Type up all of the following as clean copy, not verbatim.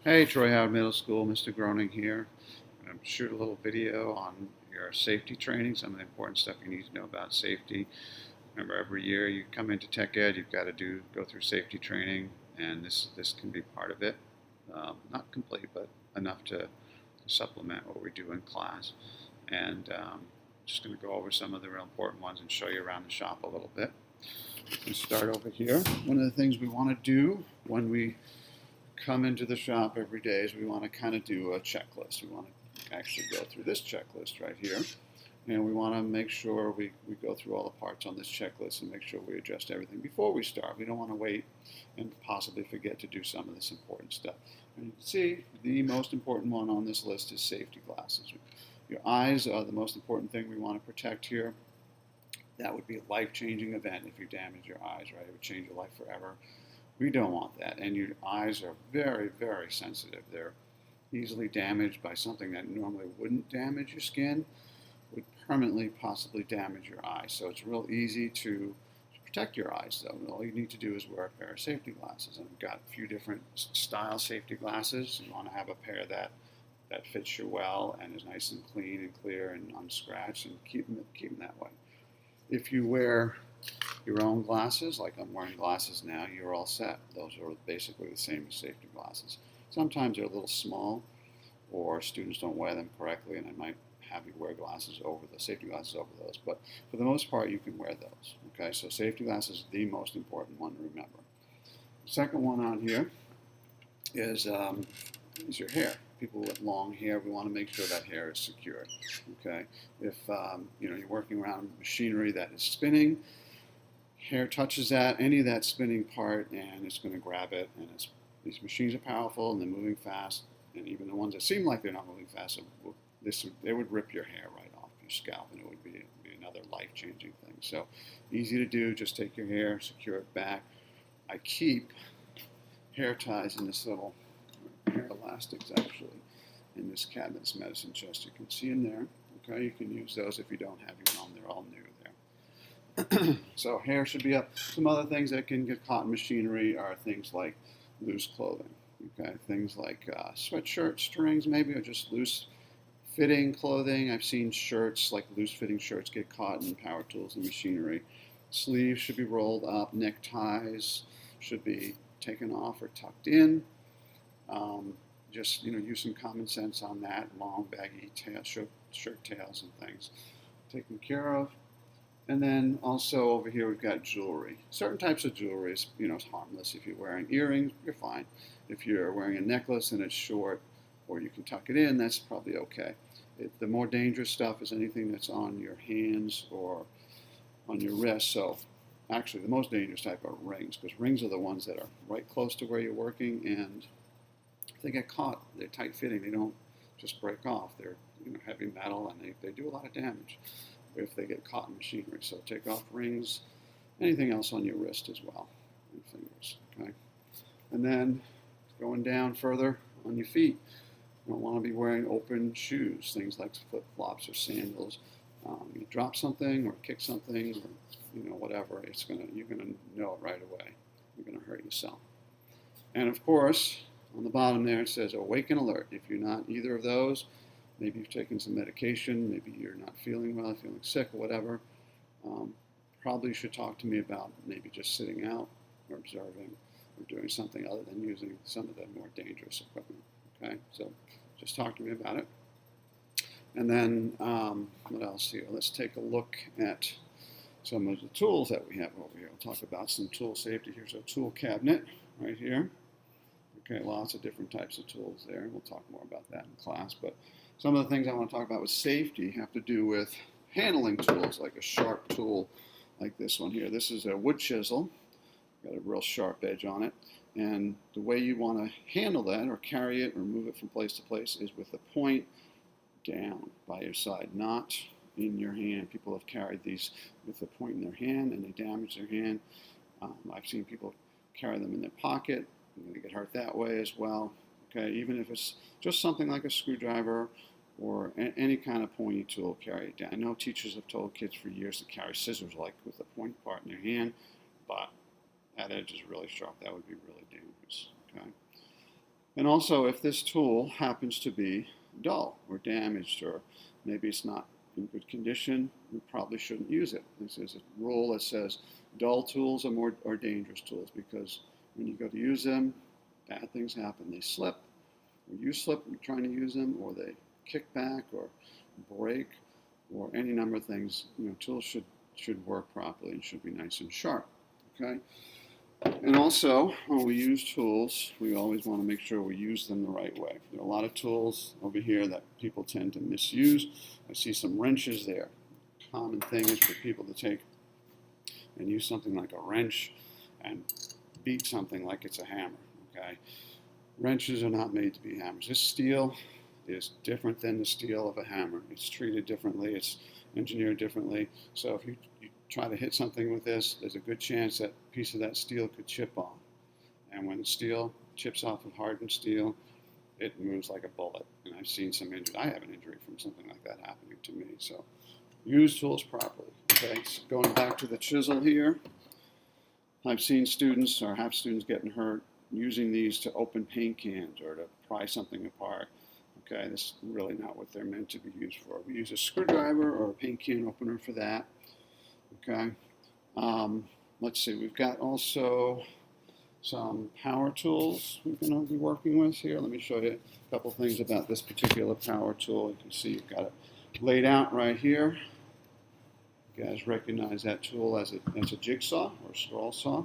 Hey, Troy Howard Middle School, Mr. Groening here. I'm going to shoot a little video on your safety training, some of the important stuff you need to know about safety. Remember, every year you come into Tech Ed, you've got to go through safety training, and this can be part of it. Not complete, but enough to supplement what we do in class. And just going to go over some of the real important ones and show you around the shop a little bit. Let's start over here. One of the things we want to do when we come into the shop every day is we want to kind of do a checklist. We want to actually go through this checklist right here. And we want to make sure we go through all the parts on this checklist and make sure we adjust everything before we start. We don't want to wait and possibly forget to do some of this important stuff. And you can see the most important one on this list is safety glasses. Your eyes are the most important thing we want to protect here. That would be a life-changing event if you damage your eyes, right? It would change your life forever. We don't want that. And your eyes are very, very sensitive. They're easily damaged by something that normally wouldn't damage your skin, would permanently possibly damage your eyes. So it's real easy to protect your eyes, though. All you need to do is wear a pair of safety glasses. And we've got a few different style safety glasses. You want to have a pair that fits you well and is nice and clean and clear and unscratched, and keep them that way. If you wear your own glasses, like I'm wearing glasses now, you're all set. Those are basically the same as safety glasses. Sometimes they're a little small, or students don't wear them correctly, and I might have you wear glasses over the safety glasses over those. But for the most part, you can wear those. Okay, so safety glasses is the most important one to remember. The second one on here is your hair. People with long hair, we want to make sure that hair is secured. Okay, if you're working around machinery that is spinning, hair touches that, any of that spinning part, and it's going to grab it. And these machines are powerful and they're moving fast. And even the ones that seem like they're not moving fast, they would rip your hair right off your scalp, and it would be another life-changing thing. So easy to do. Just take your hair, secure it back. I keep hair ties in this little hair elastics actually in this cabinet, this medicine chest. You can see in there. Okay, you can use those if you don't have your own. They're all new there. So hair should be up. Some other things that can get caught in machinery are things like loose clothing. Okay, things like sweatshirt strings maybe, or just loose fitting clothing. I've seen shirts, like loose fitting shirts, get caught in power tools and machinery. Sleeves should be rolled up. Neckties should be taken off or tucked in. Just use some common sense on that. Long baggy shirt tails and things taken care of. And then also over here we've got jewelry. Certain types of jewelry is harmless. If you're wearing earrings, you're fine. If you're wearing a necklace and it's short, or you can tuck it in, that's probably okay. The more dangerous stuff is anything that's on your hands or on your wrist. So actually the most dangerous type are rings, because rings are the ones that are right close to where you're working, and if they get caught, they're tight fitting. They don't just break off. They're heavy metal, and they do a lot of damage if they get caught in machinery. So take off rings, anything else on your wrist as well, and fingers. Okay, and then going down further on your feet, you don't want to be wearing open shoes, things like flip-flops or sandals. You drop something or kick something, or whatever, you're gonna know it right away. You're gonna hurt yourself. And of course, on the bottom there it says awake and alert. If you're not either of those, maybe you've taken some medication, maybe you're not feeling well, feeling sick or whatever, probably you should talk to me about maybe just sitting out or observing or doing something other than using some of the more dangerous equipment. Okay, so just talk to me about it. And then what else here? Let's take a look at some of the tools that we have over here. We'll talk about some tool safety. Here's our tool cabinet right here. Okay, lots of different types of tools there. We'll talk more about that in class. But some of the things I want to talk about with safety have to do with handling tools, like a sharp tool like this one here. This is a wood chisel. Got a real sharp edge on it. And the way you want to handle that or carry it or move it from place to place is with the point down by your side, not in your hand. People have carried these with the point in their hand and they damage their hand. I've seen people carry them in their pocket. You're going to get hurt that way as well. Okay, even if it's just something like a screwdriver or any kind of pointy tool, carry it down. I know teachers have told kids for years to carry scissors like with the point part in their hand, but that edge is really sharp. That would be really dangerous. Okay, And also, if this tool happens to be dull or damaged, or maybe it's not in good condition, we probably shouldn't use it. There's a rule that says dull tools are dangerous tools, because when you go to use them, bad things happen. They slip, or you slip when you're trying to use them, or they kick back or break, or any number of things. Tools should work properly and should be nice and sharp. Okay. And also, when we use tools, we always want to make sure we use them the right way. There are a lot of tools over here that people tend to misuse. I see some wrenches there. Common thing is for people to take and use something like a wrench and beat something like it's a hammer. Okay, wrenches are not made to be hammers. This steel is different than the steel of a hammer. It's treated differently. It's engineered differently. So if you try to hit something with this, there's a good chance that piece of that steel could chip off. And when the steel chips off of hardened steel, it moves like a bullet. And I've seen some injury. I have an injury from something like that happening to me. So use tools properly. Okay, so going back to the chisel here, I've seen students or have students getting hurt using these to open paint cans or to pry something apart. Okay, this is really not what they're meant to be used for. We use a screwdriver or a paint can opener for that. Okay, let's see, we've got also some power tools we're going to be working with here. Let me show you a couple things about this particular power tool. You can see you've got it laid out right here. You guys recognize that tool as a jigsaw or a scroll saw.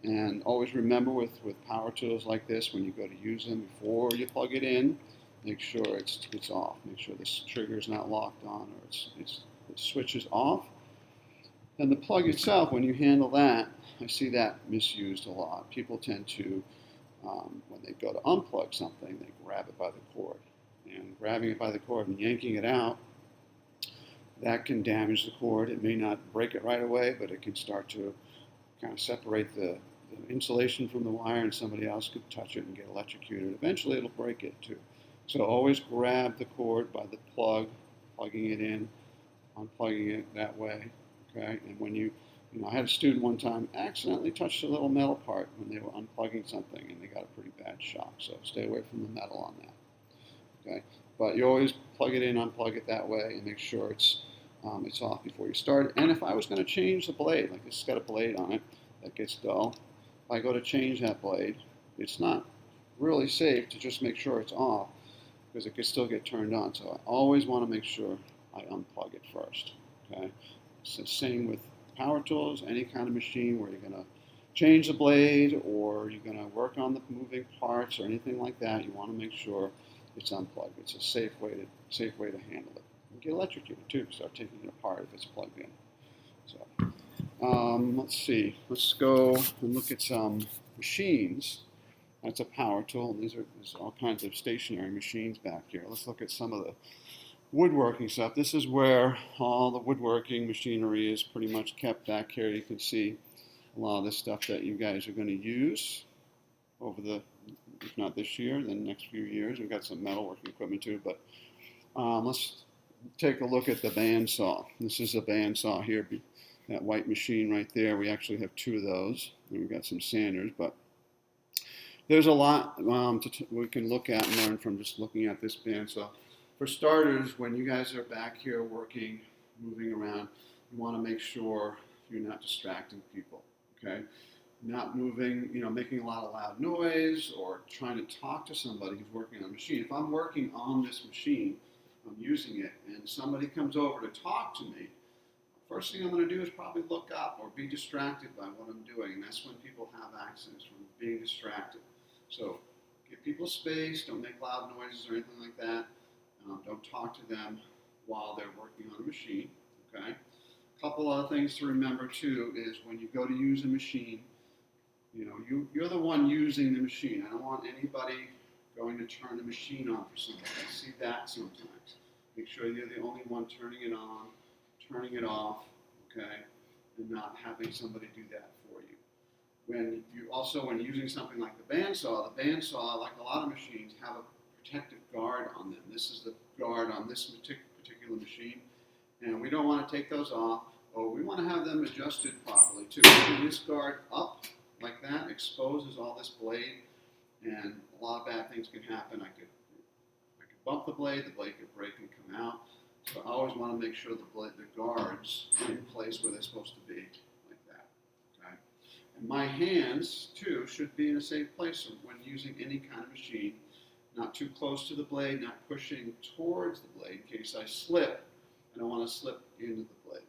And always remember with power tools like this, when you go to use them, before you plug it in, make sure it's off. Make sure this trigger is not locked on, or it switches off. And the plug itself, when you handle that, I see that misused a lot. People tend to, when they go to unplug something, they grab it by the cord. And grabbing it by the cord and yanking it out, that can damage the cord. It may not break it right away, but it can start to kind of separate the insulation from the wire, and somebody else could touch it and get electrocuted. Eventually it'll break it too. So always grab the cord by the plug, plugging it in, unplugging it that way. Okay, and when I had a student one time accidentally touched a little metal part when they were unplugging something, and they got a pretty bad shock. So stay away from the metal on that. Okay, but you always plug it in, unplug it that way, and make sure it's off before you start. And if I was going to change the blade, like this has got a blade on it that gets dull, if I go to change that blade, it's not really safe to just make sure it's off, because it could still get turned on. So I always want to make sure I unplug it first. Okay. It's the same with power tools, any kind of machine where you're going to change the blade or you're going to work on the moving parts or anything like that. You want to make sure it's unplugged. It's a safe way to handle it. You get electrocuted too. Start taking it apart if it's plugged in. So let's see. Let's go and look at some machines. That's a power tool. There's all kinds of stationary machines back here. Let's look at some of the woodworking stuff. This is where all the woodworking machinery is pretty much kept back here. You can see a lot of the stuff that you guys are going to use over if not this year, then the next few years. We've got some metalworking equipment too, but let's take a look at the bandsaw. This is a bandsaw here, that white machine right there. We actually have two of those, and we've got some sanders, but there's a lot we can look at and learn from just looking at this bandsaw. For starters, when you guys are back here working, moving around, you want to make sure you're not distracting people, okay? Not moving, making a lot of loud noise or trying to talk to somebody who's working on a machine. If I'm working on this machine, I'm using it, and somebody comes over to talk to me, first thing I'm going to do is probably look up or be distracted by what I'm doing, and that's when people have accidents, from being distracted. So give people space, don't make loud noises or anything like that. Don't talk to them while they're working on a machine, okay? A couple other things to remember too is when you go to use a machine, you're the one using the machine. I don't want anybody going to turn the machine on for somebody. I see that sometimes. Make sure you're the only one turning it on, turning it off, okay, and not having somebody do that for you. When using something like the bandsaw, like a lot of machines, have a protective guard on them. This is the guard on this particular machine, and we don't want to take those off, or we want to have them adjusted properly too. Moving this guard up like that exposes all this blade, and a lot of bad things can happen. I could bump the blade could break and come out. So I always want to make sure the guards are in place where they're supposed to be, like that. Okay? And my hands, too, should be in a safe place when using any kind of machine. Not too close to the blade, not pushing towards the blade in case I slip. I don't want to slip into the blade.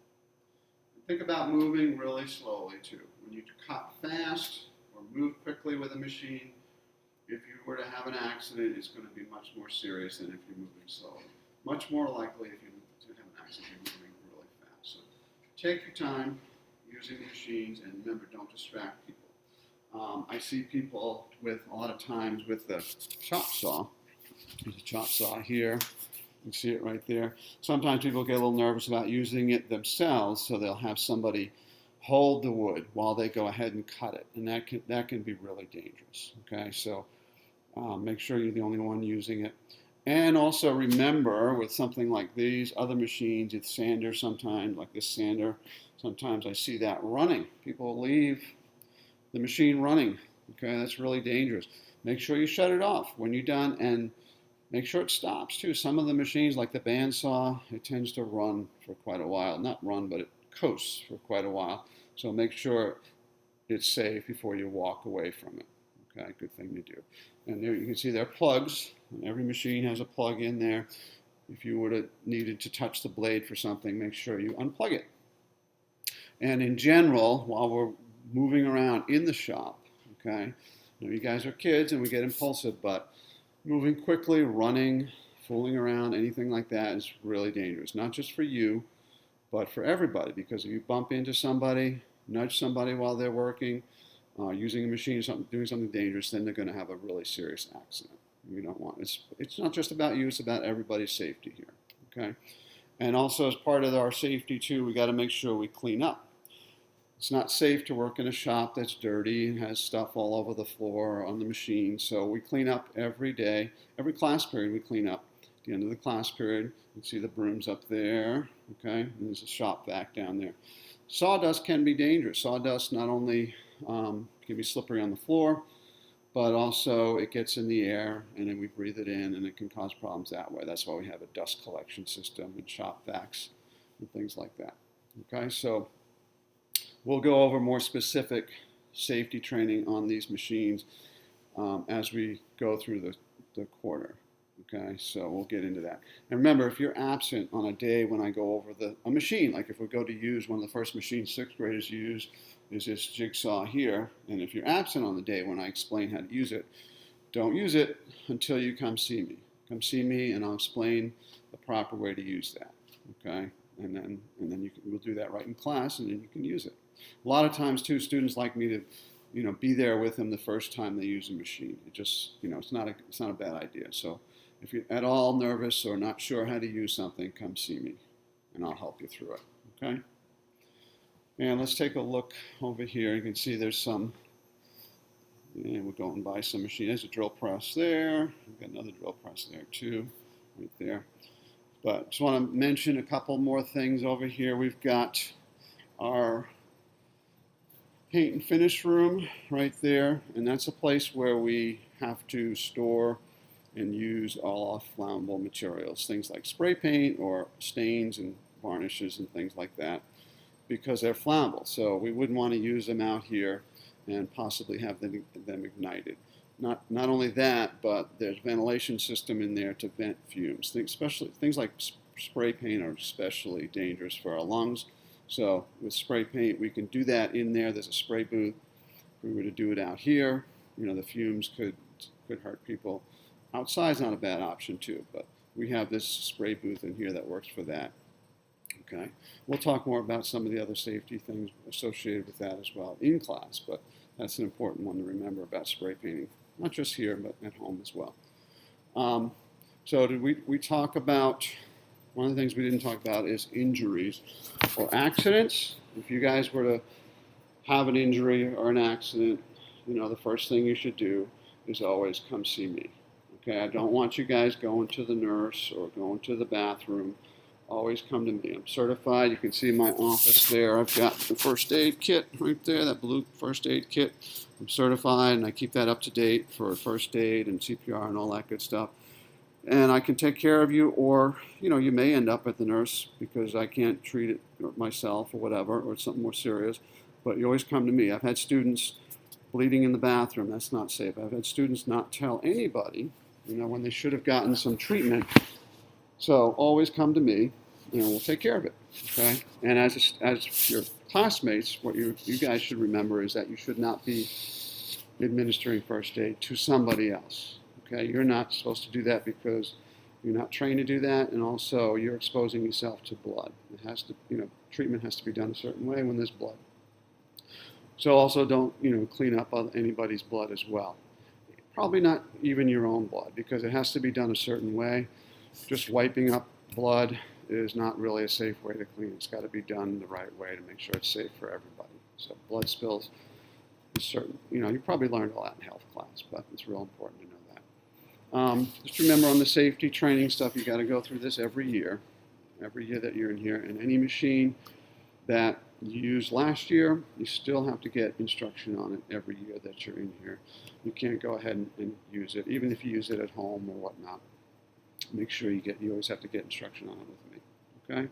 And think about moving really slowly, too. When you cut fast or move quickly with a machine, if you were to have an accident, it's going to be much more serious than if you're moving slowly. Much more likely if you have an accident, you're moving really fast. So take your time using the machines, and remember, don't distract people. I see people with a lot of times with the chop saw. There's a chop saw here. You can see it right there. Sometimes people get a little nervous about using it themselves, so they'll have somebody hold the wood while they go ahead and cut it, and that can be really dangerous. Okay, so make sure you're the only one using it. And also remember, with something like these other machines, it's sander sometimes, like this sander, sometimes I see that running. People leave the machine running. Okay, that's really dangerous. Make sure you shut it off when you're done, and make sure it stops too. Some of the machines, like the bandsaw, it tends to run for quite a while. Not run, but it coasts for quite a while. So make sure it's safe before you walk away from it. Okay, good thing to do. And there you can see there are plugs. Every machine has a plug in there. If you would have needed to touch the blade for something, make sure you unplug it. And in general, while we're moving around in the shop, okay, you guys are kids and we get impulsive, but moving quickly, running, fooling around, anything like that is really dangerous. Not just for you, but for everybody. Because if you bump into somebody, nudge somebody while they're working, using a machine, doing something dangerous, then they're going to have a really serious accident. You don't want it's not just about you; it's about everybody's safety here. Okay, and also as part of our safety too, we got to make sure we clean up. It's not safe to work in a shop that's dirty and has stuff all over the floor or on the machine. So we clean up every day. Every class period we clean up. At the end of the class period, you can see the brooms up there. Okay, and there's a shop vac down there. Sawdust can be dangerous. Sawdust not only can be slippery on the floor, but also it gets in the air and then we breathe it in and it can cause problems that way. That's why we have a dust collection system and shop vacs and things like that. Okay, so we'll go over more specific safety training on these machines as we go through the quarter. Okay, so we'll get into that. And remember, if you're absent on a day when I go over a machine, like if we go to use one of the first machines sixth graders use is this jigsaw here, and if you're absent on the day when I explain how to use it, don't use it until you come see me. Come see me and I'll explain the proper way to use that. Okay, and then we'll do that right in class, and then you can use it. A lot of times too, students like me to be there with them the first time they use a machine. It just it's not a bad idea. So if you're at all nervous or not sure how to use something, come see me and I'll help you through it. Okay? And let's take a look over here. You can see there's some, and we're going by some machine. There's a drill press there. We've got another drill press there too, right there. But just want to mention a couple more things over here. We've got our paint and finish room right there, and that's a place where we have to store and use all flammable materials, things like spray paint or stains and varnishes and things like that, because they're flammable. So we wouldn't want to use them out here and possibly have them ignited. Not only that, but there's ventilation system in there to vent fumes. Especially things like spray paint are especially dangerous for our lungs. So with spray paint, we can do that in there. There's a spray booth. If we were to do it out here, the fumes could hurt people. Outside's not a bad option too, but we have this spray booth in here that works for that. Okay, we'll talk more about some of the other safety things associated with that as well in class, but that's an important one to remember about spray painting, not just here, but at home as well. So did we talk about, one of the things we didn't talk about is injuries or accidents. If you guys were to have an injury or an accident, the first thing you should do is always come see me. Okay, I don't want you guys going to the nurse or going to the bathroom. Always come to me. I'm certified. You can see my office there. I've got the first aid kit right there, that blue first aid kit. I'm certified, and I keep that up to date for first aid and CPR and all that good stuff. And I can take care of you, or you may end up at the nurse because I can't treat it myself or whatever, or it's something more serious. But you always come to me. I've had students bleeding in the bathroom. That's not safe. I've had students not tell anybody, when they should have gotten some treatment. So always come to me, and we'll take care of it. Okay. And as your classmates, what you guys should remember is that you should not be administering first aid to somebody else. Okay, you're not supposed to do that because you're not trained to do that, and also you're exposing yourself to blood. It has to, treatment has to be done a certain way when there's blood. So also don't, clean up anybody's blood as well. Probably not even your own blood, because it has to be done a certain way. Just wiping up blood is not really a safe way to clean. It's got to be done the right way to make sure it's safe for everybody. So blood spills is certain. You probably learned all that in health class, but it's real important to know that. Just remember, on the safety training stuff, you got to go through this every year that you're in here. And any machine that you used last year, you still have to get instruction on it every year that you're in here. You can't go ahead and use it, even if you use it at home or whatnot. Make sure you always have to get instruction on it with me. Okay.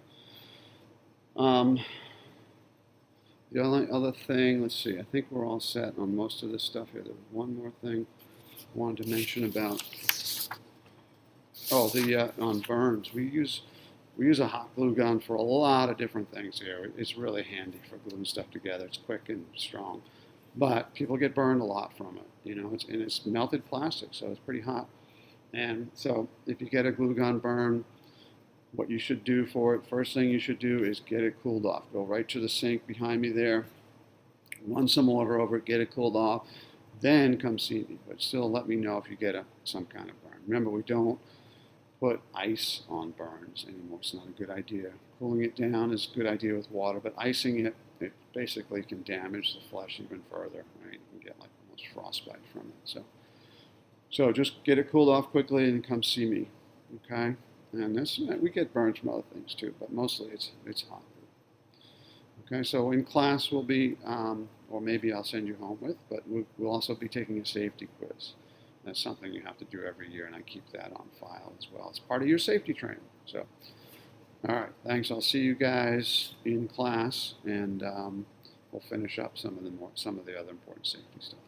The only other thing, let's see, I think we're all set on most of this stuff here. There's one more thing I wanted to mention about. Oh, on burns, we use a hot glue gun for a lot of different things here. It's really handy for gluing stuff together. It's quick and strong, but people get burned a lot from it. It's melted plastic, so it's pretty hot. And so if you get a glue gun burn, what you should do for it, first thing you should do is get it cooled off. Go right to the sink behind me there, run some water over it, get it cooled off, then come see me. But still let me know if you get some kind of burn. Remember, we don't put ice on burns anymore. It's not a good idea. Cooling it down is a good idea with water, but icing it basically can damage the flesh even further. Right? You can get like almost frostbite from it. So just get it cooled off quickly and come see me. Okay? And we get burns from other things too, but mostly it's hot. Okay, so in class we'll be, or maybe I'll send you home with, but we'll also be taking a safety quiz. That's something you have to do every year, and I keep that on file as well. It's part of your safety training. So, all right, thanks. I'll see you guys in class, and we'll finish up some of the other important safety stuff.